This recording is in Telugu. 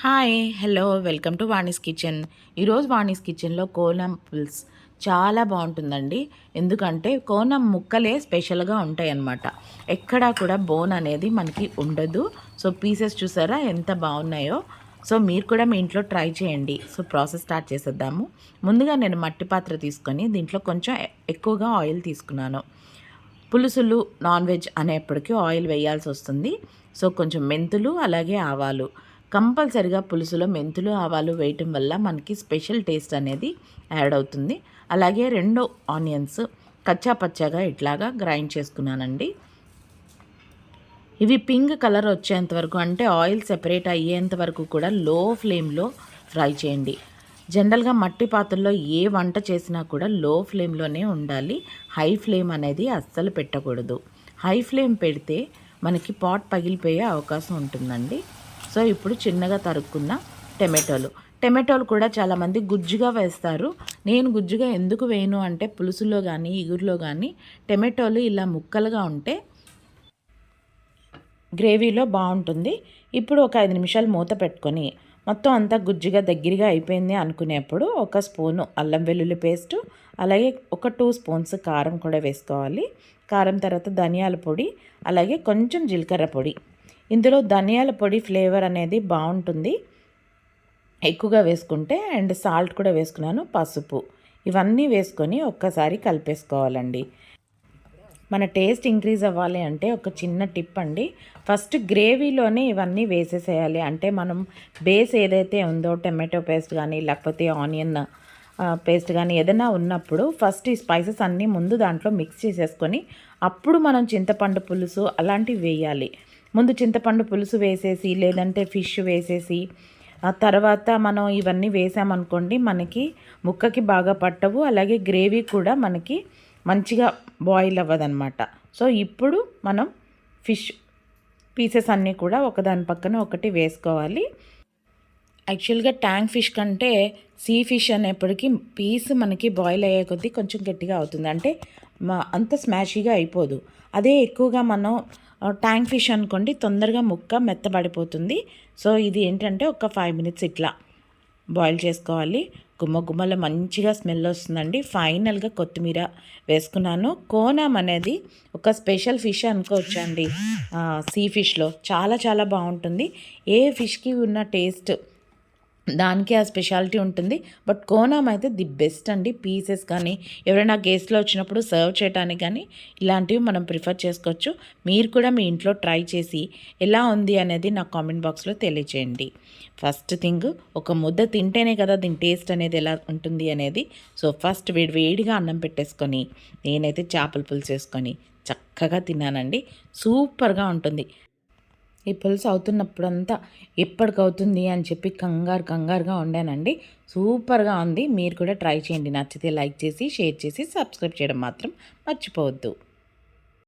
Hi hello welcome to Vani's kitchen. ఈరోజు వాణీస్ కిచెన్లో కోనం పుల్స్ చాలా బాగుంటుందండి. ఎందుకంటే కోనం ముక్కలే స్పెషల్గా ఉంటాయి అన్నమాట. ఎక్కడా కూడా బోన్ అనేది మనకి ఉండదు. సో పీసెస్ చూసారా ఎంత బాగున్నాయో. సో మీరు కూడా మీ ఇంట్లో ట్రై చేయండి. సో ప్రాసెస్ స్టార్ట్ చేసేద్దాము. ముందుగా నేను మట్టి పాత్ర తీసుకొని దీంట్లో కొంచెం ఎక్కువగా ఆయిల్ తీసుకున్నాను. పులుసులు నాన్ వెజ్ అనేప్పటికీ ఆయిల్ వేయాల్సి వస్తుంది. సో కొంచెం మెంతులు అలాగే ఆవాలు కంపల్సరిగా పులుసులో మెంతులు ఆవాలు వేయటం వల్ల మనకి స్పెషల్ టేస్ట్ అనేది యాడ్ అవుతుంది. అలాగే 2 ఆనియన్స్ కచ్చా పచ్చాగా ఇట్లాగా గ్రైండ్ చేసుకున్నానండి. ఇవి పింక్ కలర్ వచ్చేంత వరకు అంటే ఆయిల్ సెపరేట్ అయ్యేంత వరకు కూడా లో ఫ్లేమ్లో ఫ్రై చేయండి. జనరల్గా మట్టి పాత్రలో ఏ వంట చేసినా కూడా లో ఫ్లేమ్లోనే ఉండాలి. హై ఫ్లేమ్ అనేది అస్సలు పెట్టకూడదు. హై ఫ్లేమ్ పెడితే మనకి పాట్ పగిలిపోయే అవకాశం ఉంటుందండి. సో ఇప్పుడు చిన్నగా తరుక్కున్న టమాటోలు కూడా చాలామంది గుజ్జుగా వేస్తారు. నేను గుజ్జుగా ఎందుకు వేయను అంటే పులుసులో కానీ ఇగురులో కానీ టమాటోలు ఇలా ముక్కలుగా ఉంటే గ్రేవీలో బాగుంటుంది. ఇప్పుడు ఒక 5 నిమిషాలు మూత పెట్టుకొని మొత్తం అంతా గుజ్జుగా దగ్గరగా అయిపోయింది అనుకునేప్పుడు ఒక స్పూను అల్లం వెల్లుల్లి పేస్టు అలాగే ఒక 2 స్పూన్స్ కారం కూడా వేసుకోవాలి. కారం తర్వాత ధనియాల పొడి అలాగే కొంచెం జీలకర్ర పొడి. ఇందులో ధనియాల పొడి ఫ్లేవర్ అనేది బాగుంటుంది ఎక్కువగా వేసుకుంటే. అండ్ సాల్ట్ కూడా వేసుకున్నాను, పసుపు ఇవన్నీ వేసుకొని ఒక్కసారి కలిపేసుకోవాలండి. మన టేస్ట్ ఇంక్రీజ్ అవ్వాలి అంటే ఒక చిన్న టిప్ అండి. ఫస్ట్ గ్రేవీలోనే ఇవన్నీ వేసేసేయాలి. అంటే మనం బేస్ ఏదైతే ఉందో టమాటో పేస్ట్ కానీ లేకపోతే ఆనియన్ పేస్ట్ కానీ ఏదైనా ఉన్నప్పుడు ఫస్ట్ ఈ స్పైసెస్ అన్నీ ముందు దాంట్లో మిక్స్ చేసేసుకొని అప్పుడు మనం చింతపండు పులుసు అలాంటివి వేయాలి. ముందు చింతపండు పులుసు వేసేసి లేదంటే ఫిష్ వేసేసి ఆ తర్వాత మనం ఇవన్నీ వేసామనుకోండి మనకి ముక్కకి బాగా పట్టవు. అలాగే గ్రేవీ కూడా మనకి మంచిగా బాయిల్ అవ్వదన్నమాట. సో ఇప్పుడు మనం ఫిష్ పీసెస్ అన్నీ కూడా ఒకదాని పక్కన ఒకటి వేసుకోవాలి. యాక్చువల్గా ట్యాంక్ ఫిష్ కంటే సీ ఫిష్ అనేప్పటికీ పీస్ మనకి బాయిల్ అయ్యే కొద్దీ కొంచెం గట్టిగా అవుతుంది. అంటే అంత స్మాషీగా అయిపోదు. అదే ఎక్కువగా మనం ట్యాంక్ ఫిష్ అనుకోండి తొందరగా ముక్క మెత్తబడిపోతుంది. సో ఇది ఏంటంటే ఒక 5 మినిట్స్ ఇట్లా బాయిల్ చేసుకోవాలి. గుమ్మలో మంచిగా స్మెల్ వస్తుందండి. ఫైనల్గా కొత్తిమీర వేసుకున్నాను. కోనం అనేది ఒక స్పెషల్ ఫిష్ అనుకోవచ్చండి. సీ ఫిష్లో చాలా చాలా బాగుంటుంది. ఏ ఫిష్కి ఉన్న టేస్ట్ దానికి ఆ స్పెషాలిటీ ఉంటుంది. బట్ కోనం అయితే ది బెస్ట్ అండి. పీసెస్ కానీ ఎవరైనా గెస్ట్లో వచ్చినప్పుడు సర్వ్ చేయడానికి కానీ ఇలాంటివి మనం ప్రిఫర్ చేసుకోవచ్చు. మీరు కూడా మీ ఇంట్లో ట్రై చేసి ఎలా ఉంది అనేది నాకు కామెంట్ బాక్స్లో తెలియచేయండి. ఫస్ట్ థింగ్ ఒక ముద్ద తింటేనే కదా దీని టేస్ట్ అనేది ఎలా ఉంటుంది అనేది. సో ఫస్ట్ వేడిగా అన్నం పెట్టేసుకొని నేనైతే చేపల పులుసు వేసుకొని చక్కగా తిన్నానండి. సూపర్గా ఉంటుంది. ఈ పులుసు అవుతున్నప్పుడంతా ఎప్పటికవుతుంది అని చెప్పి కంగారుగా వండానండి. సూపర్గా ఉంది. మీరు కూడా ట్రై చేయండి. నచ్చితే లైక్ చేసి షేర్ చేసి సబ్స్క్రైబ్ చేయడం మాత్రం మర్చిపోవద్దు.